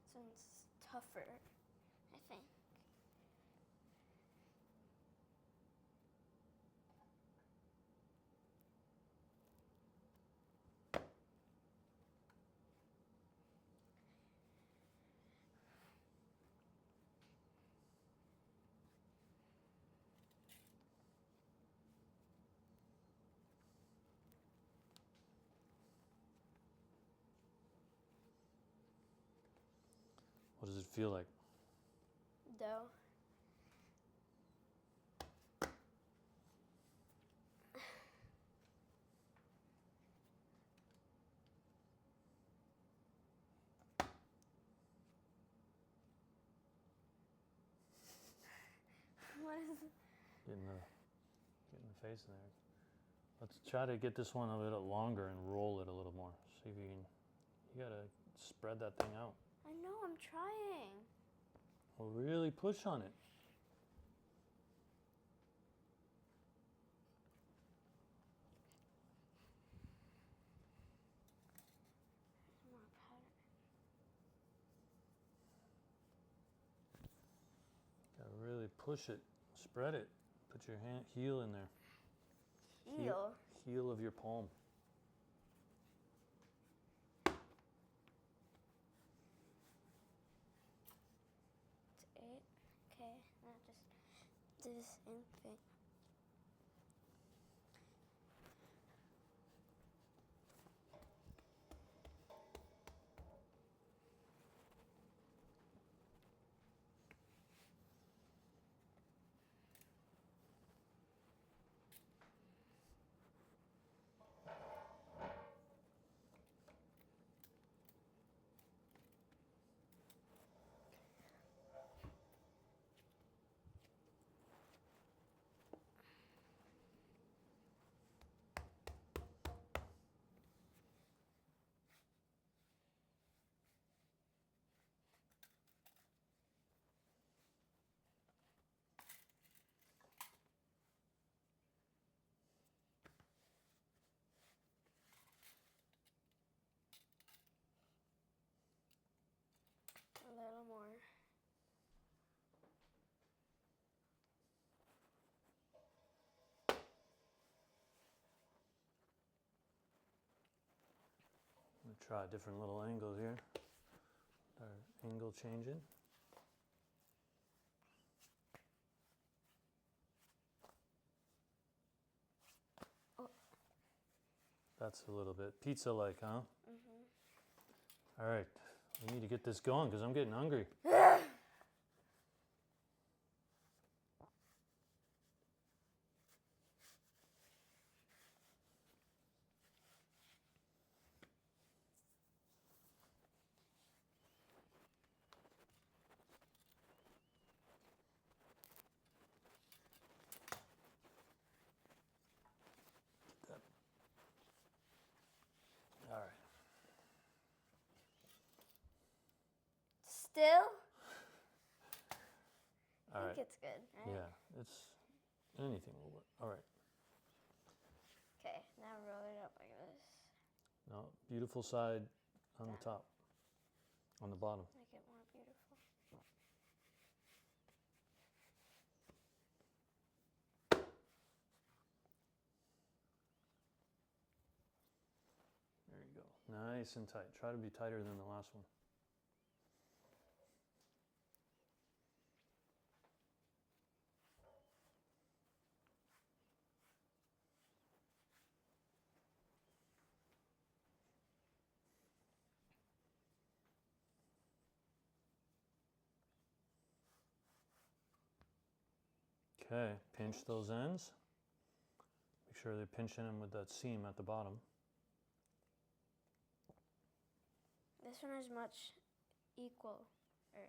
This one's tougher, I think. What does it feel like? Dough. What is it? Getting the face in there. Let's try to get this one a little longer and roll it a little more. See if you can. You gotta spread that thing out. I know, I'm trying. Well, really push on it. More powder. Gotta really push it. Spread it. Put your heel in there. Heel. Heel of your palm. It's 8. Okay, now just do the same thing. Try different little angles here. Our angle changing. Oh. That's a little bit pizza-like, huh? All right, we need to get this going because I'm getting hungry. All right. Still? All I right. think it's good, right? Yeah, it's anything will work. All right. Okay, now roll it up like this. Now, beautiful side on the top, on the bottom. Make it more beautiful. There you go. Nice and tight. Try to be tighter than the last one. Okay, pinch those ends. Make sure they're pinching them with that seam at the bottom. This one is much equal, or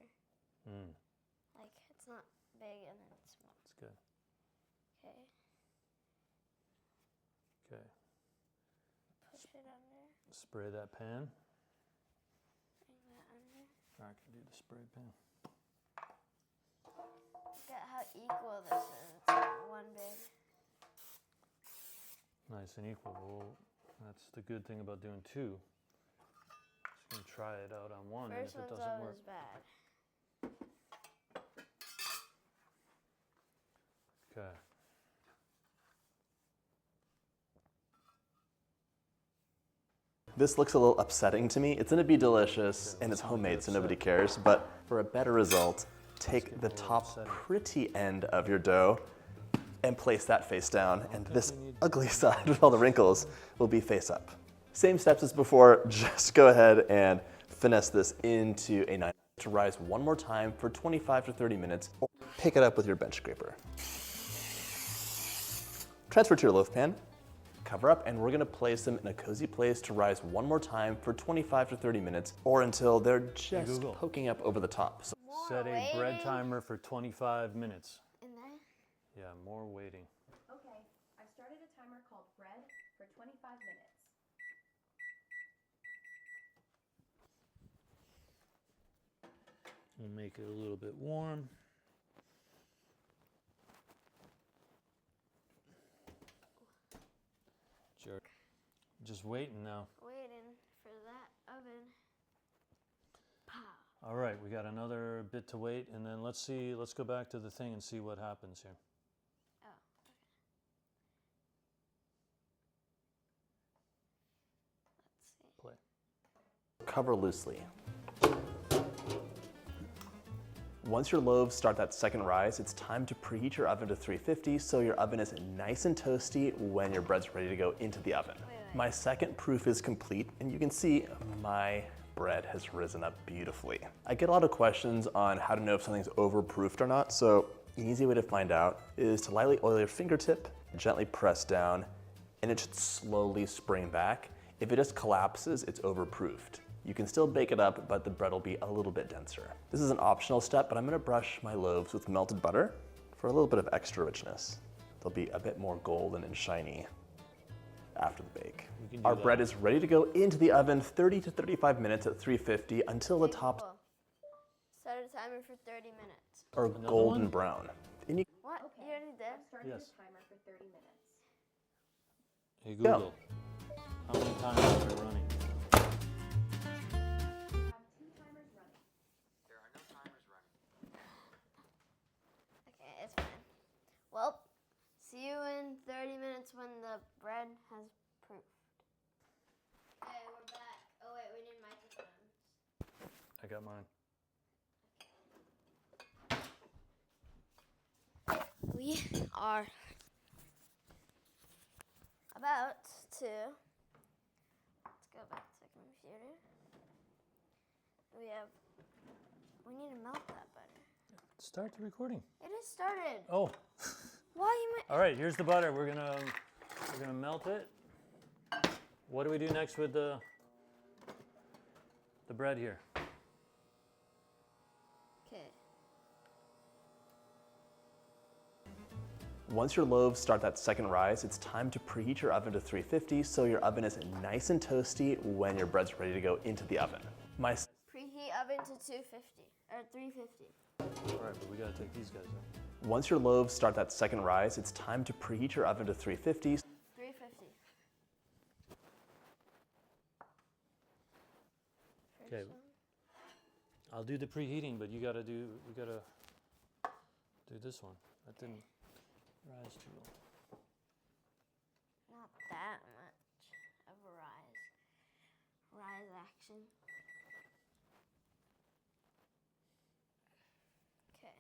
like it's not big and then it's small. That's good. Okay, Okay, push it under, spray that pan. bring that under. I can do the spray pan. Look at how equal this is. It's like one big. Nice and equal. Well, that's the good thing about doing two. Just gonna try it out on one, First and if it one's doesn't work, always bad. okay. This looks a little upsetting to me. It's gonna be delicious and it's homemade, so nobody cares. But for a better result, take the top pretty end of your dough and place that face down, and this ugly side with all the wrinkles will be face up. Same steps as before, just go ahead and finesse this into a knife to rise one more time for 25 to 30 minutes, or pick it up with your bench scraper. Transfer to your loaf pan, cover up, and we're gonna place them in a cozy place to rise one more time for 25 to 30 minutes, or until they're just Google. poking up over the top. So Set a bread waiting. timer for 25 minutes. In there? Yeah, more waiting. Okay, I've started a timer called bread for 25 minutes. We'll make it a little bit warm. Jerk. Just waiting now. Waiting for that oven. Pow. All right, we got another bit to wait, and then let's go back to the thing and see what happens here. Oh, okay. Let's see. Play. Cover loosely. Once your loaves start that second rise, it's time to preheat your oven to 350 so your oven is nice and toasty when your bread's ready to go into the oven. Wait. My second proof is complete, and you can see my bread has risen up beautifully. I get a lot of questions on how to know if something's overproofed or not, so an easy way to find out is to lightly oil your fingertip, gently press down, and it should slowly spring back. If it just collapses, it's overproofed. You can still bake it up, but the bread will be a little bit denser. This is an optional step, but I'm gonna brush my loaves with melted butter for a little bit of extra richness. They'll be a bit more golden and shiny after the bake. Our bread is ready to go into the oven 30 to 35 minutes at 350 until the top Cool. Set a timer for 30 minutes. are Another golden one? brown. And you What? Okay, You already did? I've started Yes. a timer for 30 minutes. Hey Google, how many times are we running? I have 2 timers running. There are no timers running. Okay, it's fine. Well, see you in 30 minutes when the bread has proofed. Okay, we're back. Oh wait, I got mine. We are about to, let's go back to the computer. We need to melt that butter. Start the recording. It has started. Oh, Why you all right. Here's the butter. We're gonna melt it. What do we do next with the bread here? Okay. Once your loaves start that second rise, it's time to preheat your oven to 350 so your oven is nice and toasty when your bread's ready to go into the oven. Preheat oven to 250 or 350. All right, but we gotta take these guys out. Once your loaves start that second rise, it's time to preheat your oven to 350. 350. Okay. I'll do the preheating, but we gotta do this one. That didn't rise too low. Not that much of a rise action. Okay.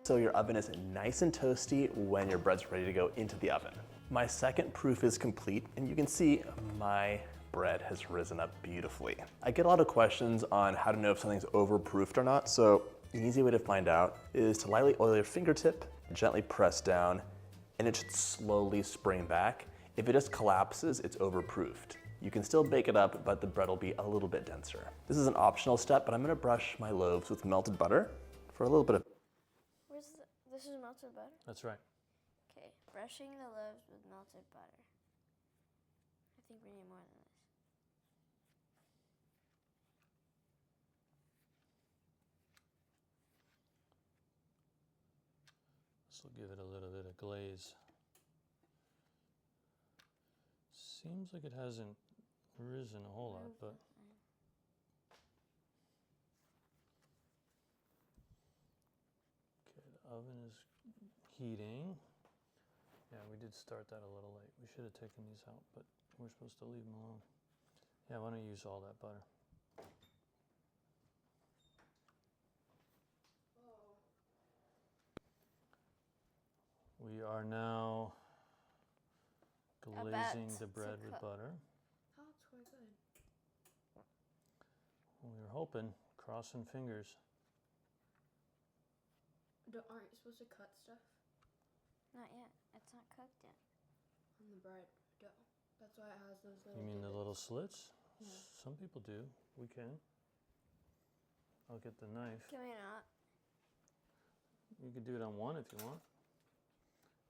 So your oven is nice and toasty when your bread's ready to go into the oven. My second proof is complete, and you can see my bread has risen up beautifully. I get a lot of questions on how to know if something's overproofed or not, so an easy way to find out is to lightly oil your fingertip, gently press down, and it should slowly spring back. If it just collapses, it's overproofed. You can still bake it up, but the bread will be a little bit denser. This is an optional step, but I'm gonna brush my loaves with melted butter for a little bit of. This is melted butter? That's right. Okay, brushing the loaves with melted butter. I think we need more than this. This will give it a little bit of glaze. Seems like it hasn't risen a whole lot, but okay, the oven is heating. Yeah, we did start that a little late. We should have taken these out, but we're supposed to leave them alone. Yeah, why don't you use all that butter? We are now glazing the bread with butter. Oh, it's quite good. We were hoping, crossing fingers. Aren't you supposed to cut stuff Not yet. It's not cooked yet. on the bread dough? That's why it has those little. You mean the divots. little slits? Yeah. Some people do. We can. I'll get the knife. Can we not? You could do it on one if you want.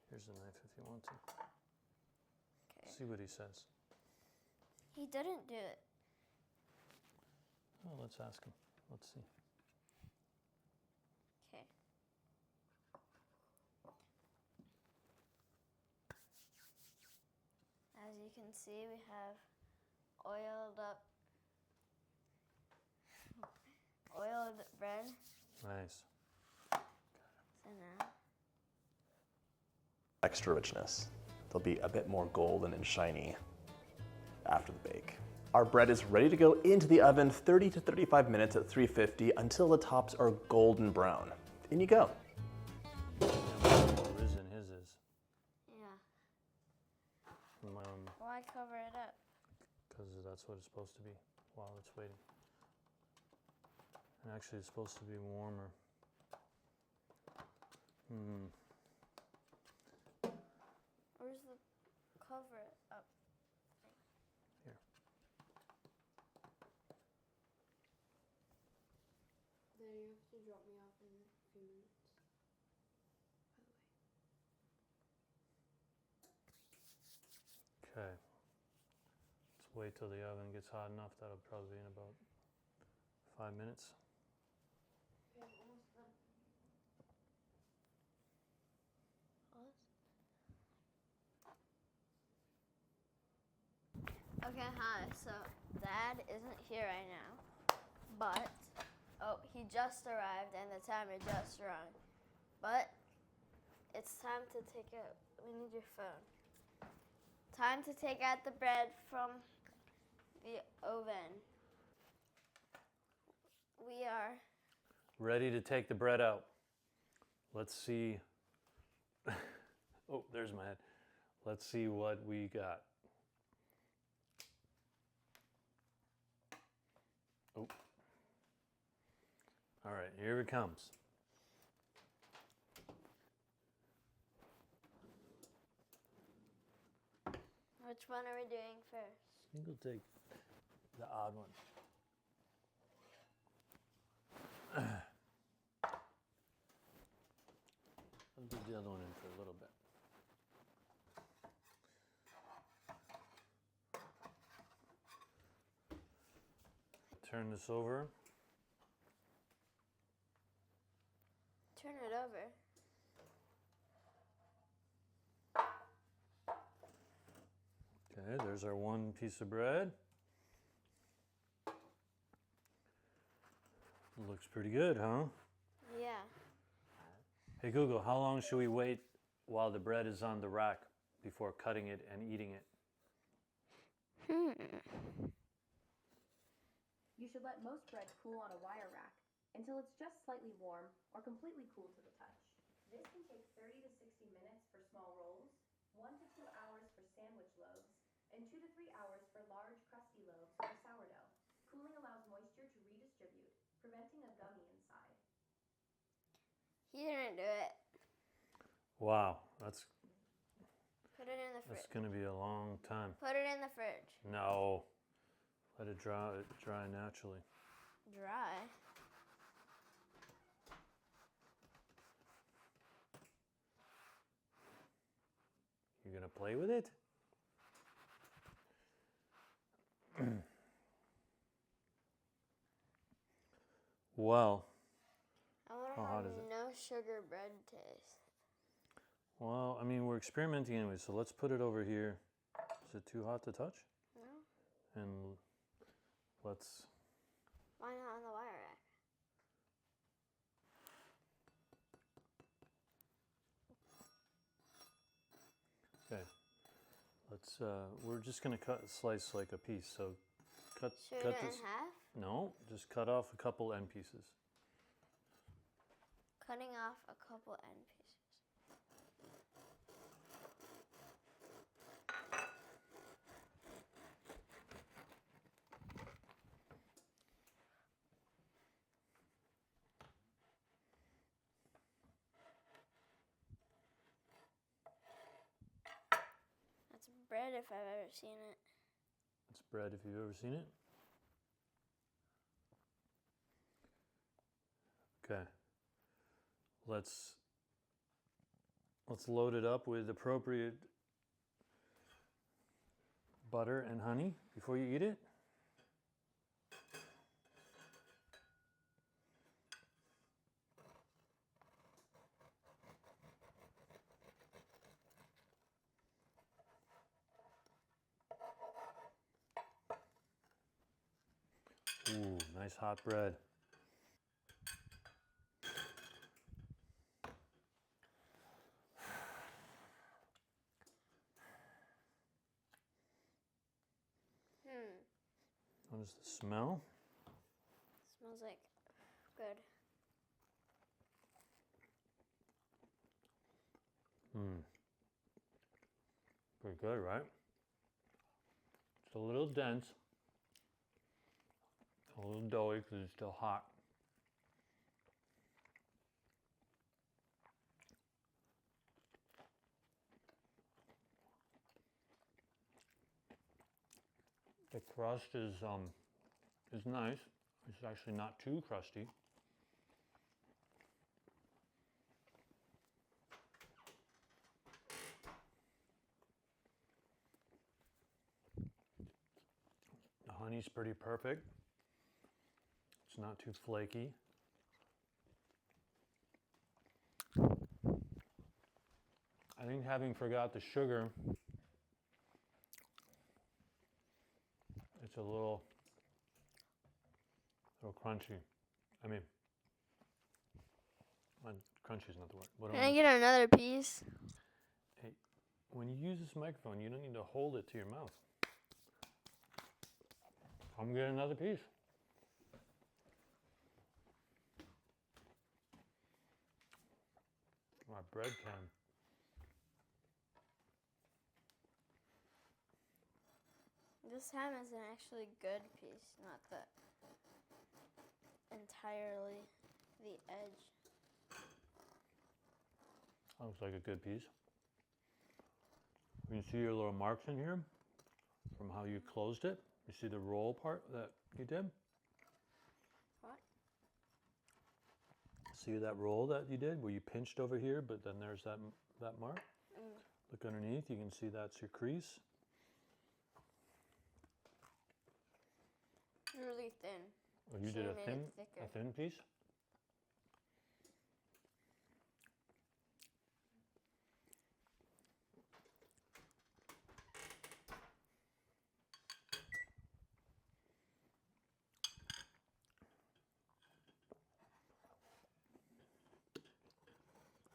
Here's the knife if you want to. Okay. See what he says. He didn't do it. Oh, let's ask him. Let's see. Okay. As you can see, we have oiled bread. Nice. So now, Extra richness. They'll be a bit more golden and shiny after the bake. Our bread is ready to go into the oven 30 to 35 minutes at 350 until the tops are golden brown. In you go. Yeah, more risen his is. yeah. Why cover it up? Because that's what it's supposed to be while it's waiting. And actually, it's supposed to be warmer. Where's the cover it up? Here. Then you have to drop me off in a few minutes. Okay. Let's wait till the oven gets hot enough. That'll probably be in about 5 minutes. Okay, I'm almost done. Okay, hi. So Dad isn't here right now, but he just arrived and the timer just rung. But it's time to take out. We need your phone. Time to take out the bread from the oven. Ready to take the bread out. Let's see. Oh, there's my head. Let's see what we got. Oh. All right, here it comes. Which one are we doing first? I think we'll take the odd one. I'll give the other one in for a little bit. Turn this over. Turn it over. Okay, there's our one piece of bread. Looks pretty good, huh? Yeah. Hey Google, how long should we wait while the bread is on the rack before cutting it and eating it? You should let most bread cool on a wire rack until it's just slightly warm or completely cool to the touch. This can take 30 to 60 minutes for small rolls, 1 to 2 hours for sandwich loaves, and 2 to 3 hours for large crusty loaves or sourdough. Cooling allows moisture to redistribute, preventing a gummy inside. He didn't do it. Wow, that's Put it in the fridge. gonna be a long time. Put it in the fridge. No, let it dry naturally. Dry. You're gonna play with it? Well, I wonder How how hot is it? no sugar bread tastes. I mean, we're experimenting anyway, so let's put it over here. Is it too hot to touch? No? And let's, Why not on the wire rack? okay. We're just gonna slice like a piece. So cut Should we cut do it this. in half? No, just cut off a couple end pieces. Cutting off a couple end pieces. That's bread if I've ever seen it. It's bread if you've ever seen it. Okay. Let's load it up with appropriate butter and honey before you eat it. Ooh, nice hot bread. What is the smell? Smells like good. Pretty good, right? It's a little dense, a little doughy because it's still hot. The crust is nice. It's actually not too crusty. The honey's pretty perfect. It's not too flaky. I think having forgot the sugar, it's a little crunchy. I mean, crunchy is not the word. What Can I get another piece? Hey, when you use this microphone, you don't need to hold it to your mouth. Come get another piece. our bread can. This ham is an actually good piece, not the entirely the edge. Looks like a good piece. You can see your little marks in here from how you closed it. You see the roll part that you did? What? See that roll that you did where you pinched over here, but then there's that mark? Look underneath, you can see that's your crease. Really thin. Oh, you did Should've made it thicker. a thin piece?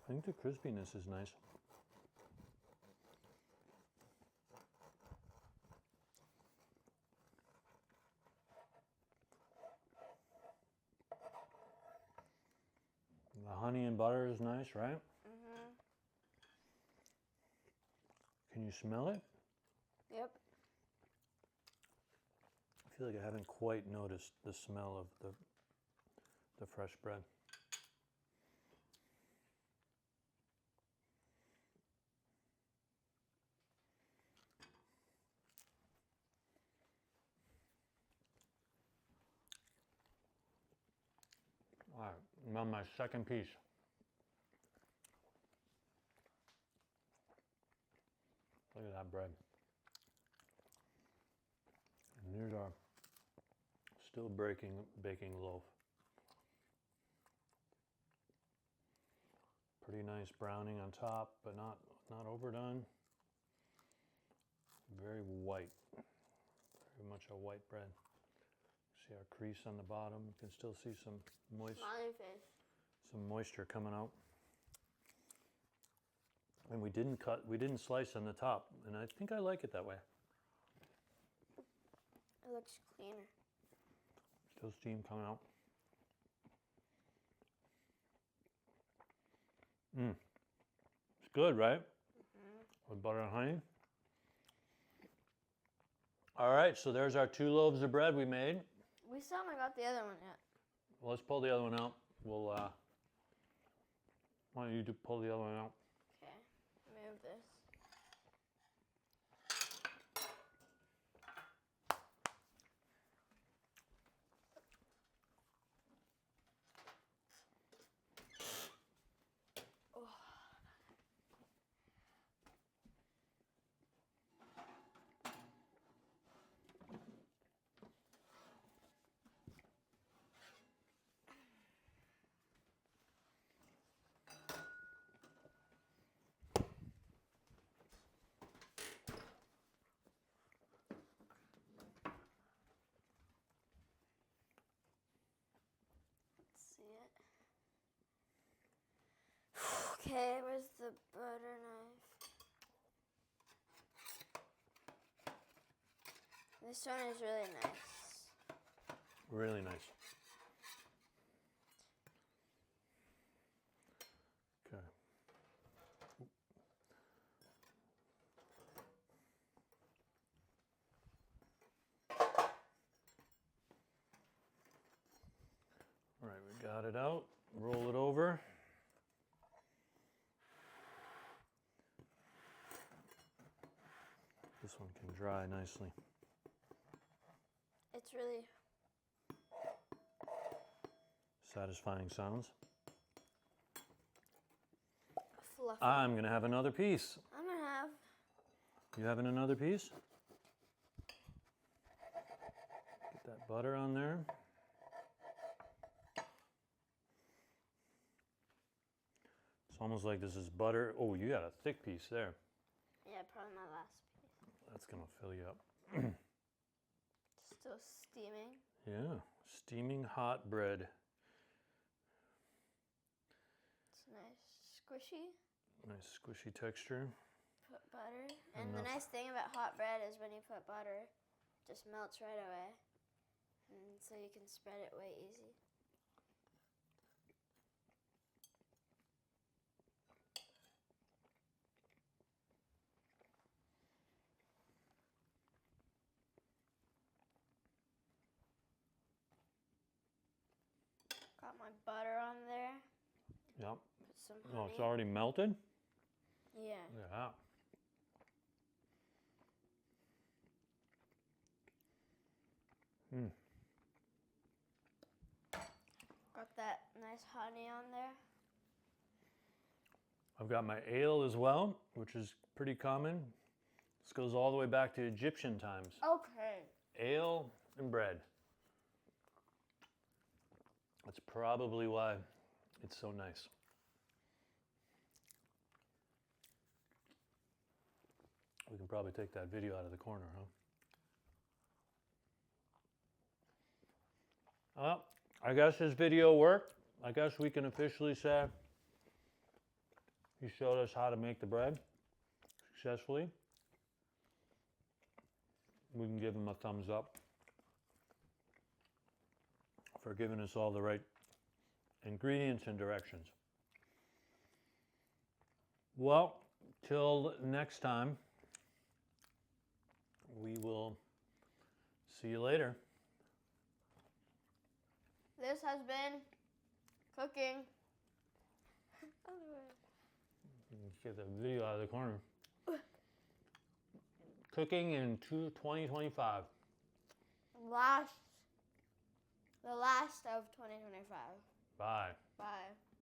I think the crispiness is nice. The honey and butter is nice, right? Mm-hmm. Can you smell it? Yep. I feel like I haven't quite noticed the smell of the fresh bread. All right, now my second piece. Look at that bread. And here's our still baking loaf. Pretty nice browning on top, but not overdone. Very white. Very much a white bread. See our crease on the bottom. You can still see some Smiley face. some moisture coming out. And we didn't slice on the top, and I think I like it that way. It looks cleaner. Still steam coming out. It's good, right? With butter and honey. All right, so there's our 2 loaves of bread we made. We still haven't got the other one yet. Well, let's pull the other one out. We'll, why don't you pull the other one out? Okay, move this. See it? Okay, where's the butter knife? This one is really nice. Really nice. Okay. All right, we got it out. Roll it over. This one can dry nicely. It's really Satisfying sounds. fluffy. I'm gonna have another piece. I'm gonna have. You having another piece? Get that butter on there. It's almost like this is butter. Oh, you got a thick piece there. Yeah, probably my last piece. That's gonna fill you up. Still steaming. Yeah, steaming hot bread. It's nice, squishy. Nice squishy texture. Put butter. And the Enough. nice thing about hot bread is when you put butter, it just melts right away. And so you can spread it way easy. butter on there. Yep. Put some Oh, honey. it's already melted? Yeah. Yeah. Got that nice honey on there. I've got my ale as well, which is pretty common. This goes all the way back to Egyptian times. Okay. Ale and bread. That's probably why it's so nice. We can probably take that video out of the corner, huh? Well, I guess this video worked. I guess we can officially say he showed us how to make the bread successfully. We can give him a thumbs up for giving us all the right ingredients and directions. Well, till next time, we will see you later. This has been cooking. Get the video out of the corner. Cooking in 2025. The last of 2025. Bye. Bye.